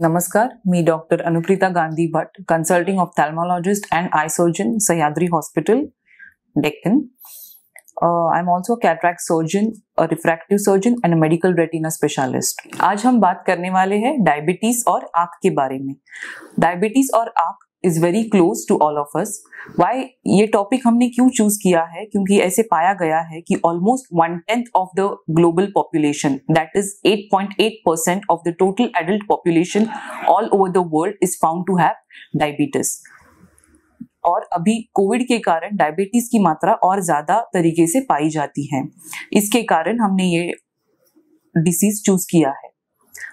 नमस्कार, मी doctor Anupreeta Gandhi Bhatt, consulting ophthalmologist and eye surgeon, Sahyadri Hospital, Deccan. I'm also a cataract surgeon, a refractive surgeon and a medical retina specialist. आज हम बात करने वाले हैं डायबिटीज और आँख के बारे में. डायबिटीज और आँख is very close to all of us. Why ये टॉपिक हमने क्यों चूज किया है? क्योंकि ऐसे पाया गया है कि almost 1/10 of the global population, that is 8.8% of the total adult population all over the world is found to have diabetes. और अभी कोविड के कारण डायबिटीज की मात्रा और ज्यादा तरीके से पाई जाती है. इसके कारण हमने ये डिसीज चूज किया है.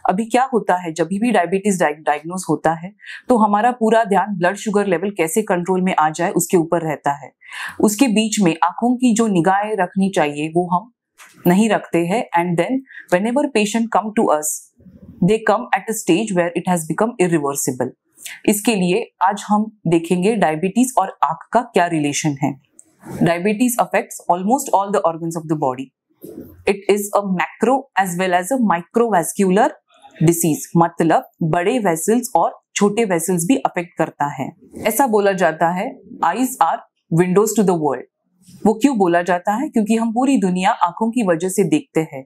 अभी क्या होता है, जब भी डायबिटीज डायग्नोज होता है तो हमारा पूरा ध्यान ब्लड शुगर लेवल कैसे कंट्रोल में आ जाए उसके ऊपर रहता है. उसके बीच में आंखों की जो निगाहें रखनी चाहिए वो हम नहीं रखते हैं. And then whenever patient come to us, they come at a stage where it has become irreversible. इसके लिए आज हम देखेंगे डायबिटीज और आंख का क्या रिलेशन है. Diabetes affects almost all the organs of the body. It is a macro as well as a microvascular disease, मतलब बड़े वेसल्स और छोटे वेसल्स भी अफेक्ट करता है. ऐसा बोला जाता है eyes are windows to the world. वो क्यों बोला जाता है? क्योंकि हम पूरी दुनिया आंखों की वजह से देखते हैं.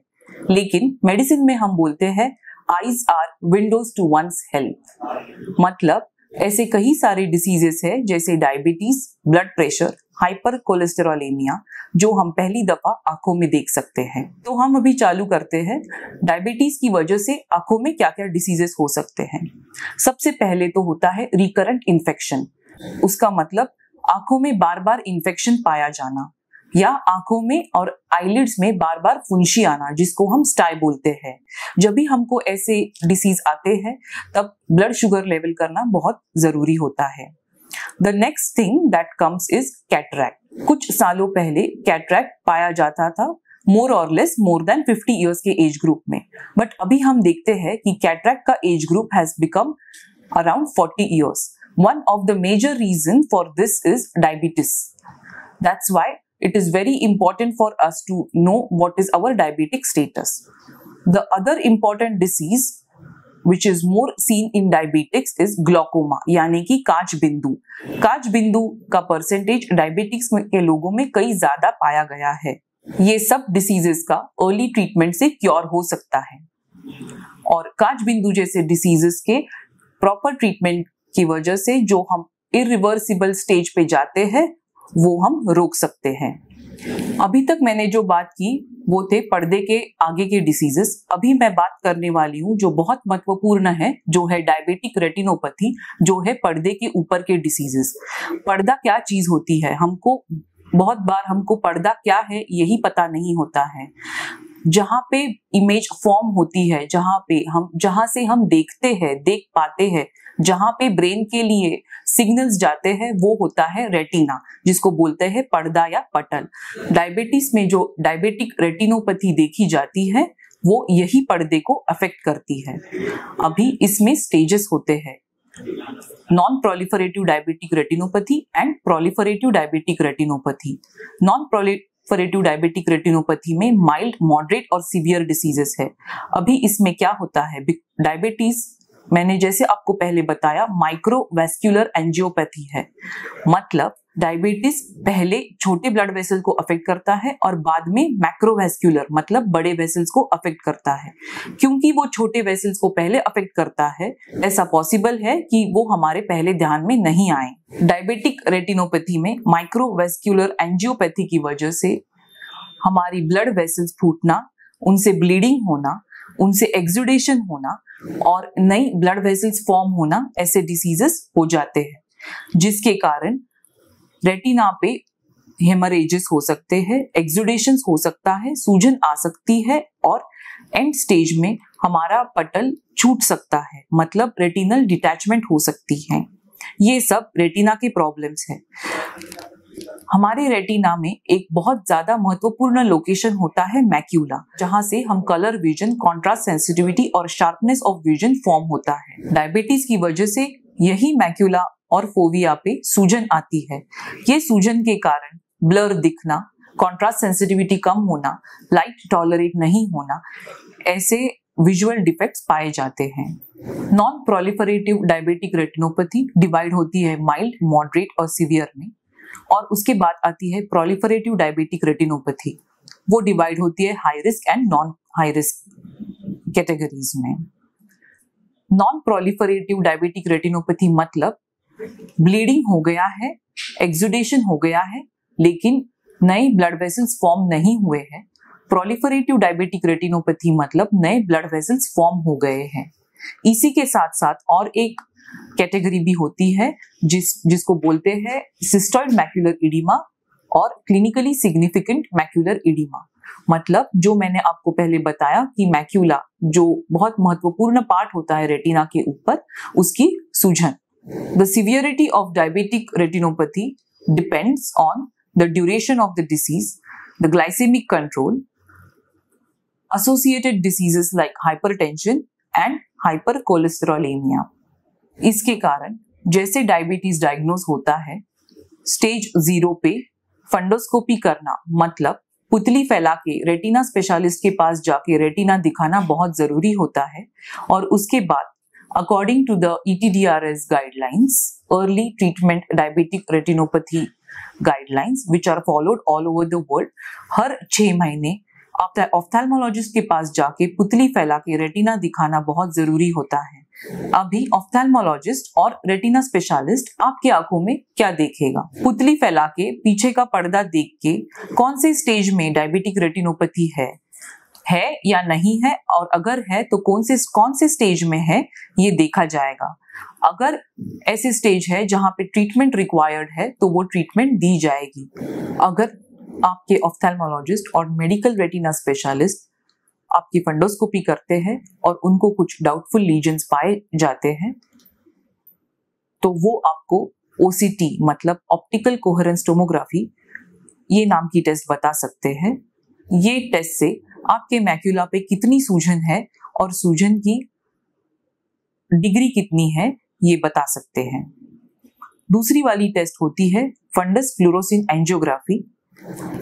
लेकिन मेडिसिन में हम बोलते हैं eyes are windows to one's health. मतलब ऐसे कई सारे डिसीजेस है जैसे diabetes, blood pressure, hypercholesterolemia, जो हम पहली दफा आंखों में देख सकते हैं. तो हम अभी चालू करते हैं डायबिटीज की वजह से आंखों में क्या क्या डिसीजेस हो सकते हैं. सबसे पहले तो होता है रिकरेंट इन्फेक्शन. उसका मतलब आंखों में बार बार इन्फेक्शन पाया जाना, या आंखों में और आईलिड्स में बार बार फुंसी आना, जिसको हम स्टाई बोलते हैं. जब भी हमको ऐसे डिसीज आते हैं तब ब्लड शुगर लेवल करना बहुत जरूरी होता है. The next thing that comes is cataract. कुछ सालों पहले कैटरैक्ट पाया जाता था मोर और लेस मोर देन 50 इयर्स के एज ग्रुप में. बट अभी हम देखते हैं कि कैटरैक्ट का age group has become around 40 years. One of the major reason for this is diabetes. That's why it is very important for us to know what is our diabetic status. The other important disease which is more seen in diabetics is glaucoma, यानी कि कांच बिंदु. कांच बिंदु का percentage diabetics के लोगों में कई ज्यादा पाया गया है. ये सब डिसीजेस का अर्ली ट्रीटमेंट से क्योर हो सकता है. और कांच बिंदु जैसे डिसीजेस के प्रॉपर ट्रीटमेंट की वजह से जो हम इरिवर्सिबल स्टेज पे जाते हैं वो हम रोक सकते हैं. अभी तक मैंने जो बात की वो थे पर्दे के आगे के डिसीजेस. अभी मैं बात करने वाली हूँ जो बहुत महत्वपूर्ण है, जो है डायबिटिक रेटिनोपैथी, जो है पर्दे के ऊपर के डिसीजेस. पर्दा क्या चीज होती है, बहुत बार हमको पर्दा क्या है यही पता नहीं होता है. जहाँ पे इमेज फॉर्म होती है, जहाँ से हम देख पाते हैं, जहाँ पे ब्रेन के लिए सिग्नल्स जाते हैं, वो होता है रेटिना, जिसको बोलते हैं पर्दा या पटल. डायबिटीज में जो डायबिटिक रेटिनोपैथी देखी जाती है वो यही पर्दे को अफेक्ट करती है. अभी इसमें स्टेजेस होते हैं, non proliferative diabetic retinopathy and proliferative diabetic retinopathy. Non proliferative diabetic retinopathy में माइल्ड, मॉडरेट और सीवियर डिसीजेस है. अभी इसमें क्या होता है, डायबिटीज मैंने जैसे आपको पहले बताया माइक्रोवैस्कुलर एंजियोपैथी है. मतलब डायबिटीज पहले छोटे ब्लड वेसल को अफेक्ट करता है और बाद में मैक्रोवैस्कुलर मतलब बड़े वेसल्स को अफेक्ट करता है. क्योंकि वो छोटे वेसल्स को पहले अफेक्ट करता है, ऐसा पॉसिबल है कि वो हमारे पहले ध्यान में नहीं आए. डायबिटिक रेटिनोपैथी में माइक्रोवैस्कुलर एंजियोपैथी की वजह से हमारी ब्लड वेसल्स फूटना, उनसे ब्लीडिंग होना, उनसे एक्सुडेशन होना और नई ब्लड वेसल्स फॉर्म होना, ऐसे डिसीजेस हो जाते हैं, जिसके कारण रेटिना पे हेमरेजेस हो सकते हैं, एक्सुडेशंस हो सकता है, सूजन आ सकती है और एंड स्टेज में हमारा पटल छूट सकता है, मतलब रेटिनल डिटैचमेंट हो सकती है. ये सब रेटिना के प्रॉब्लम्स हैं. हमारे रेटिना में एक बहुत ज्यादा महत्वपूर्ण लोकेशन होता है मैक्यूला, जहां से हम कलर विजन, कॉन्ट्रास्ट सेंसिटिविटी और शार्पनेस ऑफ विजन फॉर्म होता है. डायबिटीज की वजह से यही मैक्यूला और फोविया पे सूजन आती है. ये सूजन के कारण ब्लर दिखना, कॉन्ट्रास्ट सेंसिटिविटी कम होना, लाइट टॉलरेट नहीं होना, ऐसे विजुअल डिफेक्ट्स पाए जाते हैं। Non proliferative diabetic retinopathy divide होती है माइल्ड, मॉडरेट और सीवियर में, और उसके बाद आती है प्रोलिफरेटिव डायबिटिक रेटिनोपैथी, वो डिवाइड होती है high risk and non high risk categories में। नॉन प्रोलिफरेटिव डायबिटिक रेटिनोपैथी मतलब ब्लीडिंग हो गया है, एक्सुडेशन हो गया है, लेकिन नए ब्लड वेसल्स फॉर्म नहीं हुए हैं। प्रोलिफरेटिव डायबिटिक रेटिनोपैथी मतलब नए ब्लड वेसल्स फॉर्म हो गए हैं। इसी के साथ साथ और एक कैटेगरी भी होती है जिसको बोलते हैं सिस्टॉइड मैक्यूलर एडिमा और क्लिनिकली सिग्निफिकेंट मैक्यूलर एडिमा। मतलब जो मैंने आपको पहले बताया कि मैक्यूला जो बहुत महत्वपूर्ण पार्ट होता है रेटिना के ऊपर, उसकी सूजन। The severity of diabetic retinopathy depends on the duration of the disease, the glycemic control, associated diseases like hypertension and hypercholesterolemia। इसके कारण जैसे डायबिटीज डायग्नोज होता है, स्टेज 0 पे फंडोस्कोपी करना मतलब पुतली फैला के रेटिना स्पेशलिस्ट के पास जाके रेटिना दिखाना बहुत जरूरी होता है। और उसके बाद according to the ETDRS guidelines, early treatment diabetic retinopathy guidelines which are followed all over the world, हर 6 महीने ऑफ्थेल्मोलॉजिस्ट के पास जाके पुतली फैला के रेटिना दिखाना बहुत जरूरी होता है। अभी ऑफ्थेल्मोलॉजिस्ट और रेटिना स्पेशलिस्ट आपकी आंखों में क्या देखेगा? पुतली फैला के पीछे का पर्दा देख के कौन से स्टेज में डायबिटिक रेटिनोपैथी है या नहीं है, और अगर है तो कौन से स्टेज में है, ये देखा जाएगा। अगर ऐसे स्टेज है जहां पे ट्रीटमेंट रिक्वायर्ड है तो वो ट्रीटमेंट दी जाएगी। अगर आपके ऑफ्थेल्मोलॉजिस्ट और मेडिकल रेटिना स्पेशलिस्ट आपकी फंडोस्कोपी करते हैं और उनको कुछ डाउटफुल लीजन्स पाए जाते हैं, तो वो आपको OCT मतलब ऑप्टिकल कोहेरेंस टोमोग्राफी, ये नाम की टेस्ट बता सकते हैं। ये टेस्ट से आपके मैक्यूला पे कितनी सूजन है और सूजन की डिग्री कितनी है, ये बता सकते हैं। दूसरी वाली टेस्ट होती है fundus fluorescein angiography.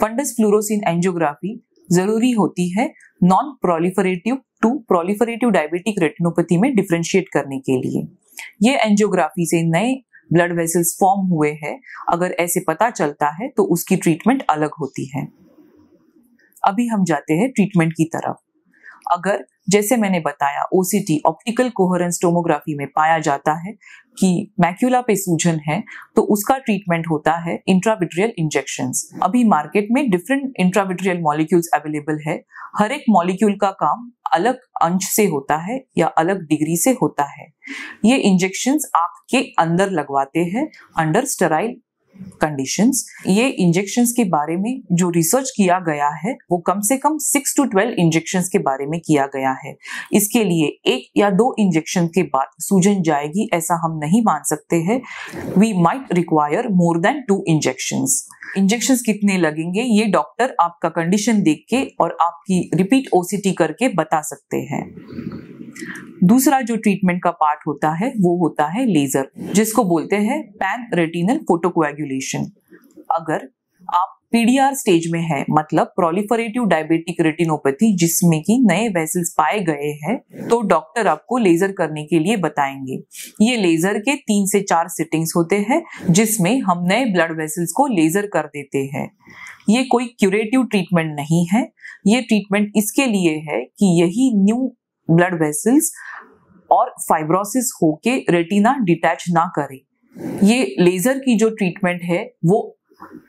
Fundus fluorescein angiography जरूरी होती है non proliferative to proliferative diabetic retinopathy में डिफरेंशिएट करने के लिए। ये एंजियोग्राफी से नए ब्लड वेसल्स फॉर्म हुए हैं, अगर ऐसे पता चलता है तो उसकी ट्रीटमेंट अलग होती है। अभी हम जाते हैं ट्रीटमेंट की तरफ। अगर जैसे मैंने बताया OCT ऑप्टिकल कोहेरेंस टोमोग्राफी में पाया जाता है कि मैक्यूला पे सूजन है, तो उसका ट्रीटमेंट होता है इंट्राविट्रियल इंजेक्शंस। अभी मार्केट में डिफरेंट इंट्राविट्रियल मॉलिक्यूल्स अवेलेबल है। हर एक मॉलिक्यूल का काम अलग अंश से होता है या अलग डिग्री से होता है। ये इंजेक्शंस आंख के अंदर लगवाते हैं अंडर स्टेराइल कंडीशंस। ये इंजेक्शंस के बारे में जो रिसर्च किया गया है वो कम से कम 6 to 12 इंजेक्शंस के बारे में किया गया है। इसके लिए 1 या 2 इंजेक्शन के बाद सूजन जाएगी ऐसा हम नहीं मान सकते हैं। We might require more than 2 injections. Injections कितने लगेंगे ये डॉक्टर आपका कंडीशन देख के और आपकी रिपीट OCT करके बता सकते हैं। दूसरा जो ट्रीटमेंट का पार्ट होता है वो होता है लेजर, जिसको बोलते हैं पैन रेटिनल फोटोकोएगुलेशन। अगर आप PDR स्टेज में है मतलब प्रोलिफरेटिव डायबिटिक रेटिनोपैथी जिसमें कि नए वेसल्स पाए गए हैं, तो डॉक्टर आपको लेजर करने के लिए बताएंगे। ये लेजर के 3 से 4 सिटिंग्स होते हैं जिसमें हम नए ब्लड वेसल्स को लेजर कर देते हैं। ये कोई क्यूरेटिव ट्रीटमेंट नहीं है, ये ट्रीटमेंट इसके लिए है कि यही न्यू ब्लड वेसल्स और फाइब्रोसिस होके रेटिना डिटैच ना करे। ये लेजर की जो ट्रीटमेंट है वो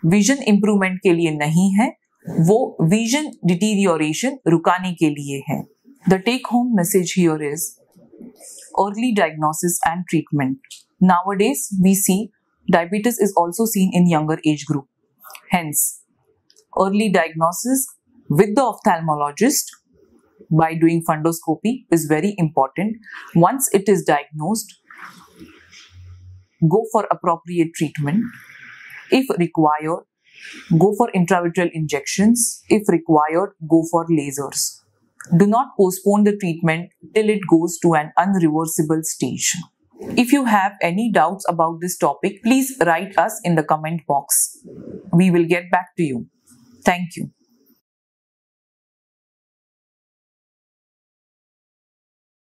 विजन इंप्रूवमेंट के लिए नहीं है, वो विजन डिटीरियोरेशन रुकाने के लिए है। The take home message here is early diagnosis and treatment. Nowadays we see diabetes is also seen in younger age group. Hence, early diagnosis with the ophthalmologist by doing fundoscopy is very important. Once it is diagnosed, go for appropriate treatment. If required, go for intravitreal injections. If required, go for lasers. Do not postpone the treatment till it goes to an unreversible stage. If you have any doubts about this topic, please write us in the comment box. We will get back to you. Thank you.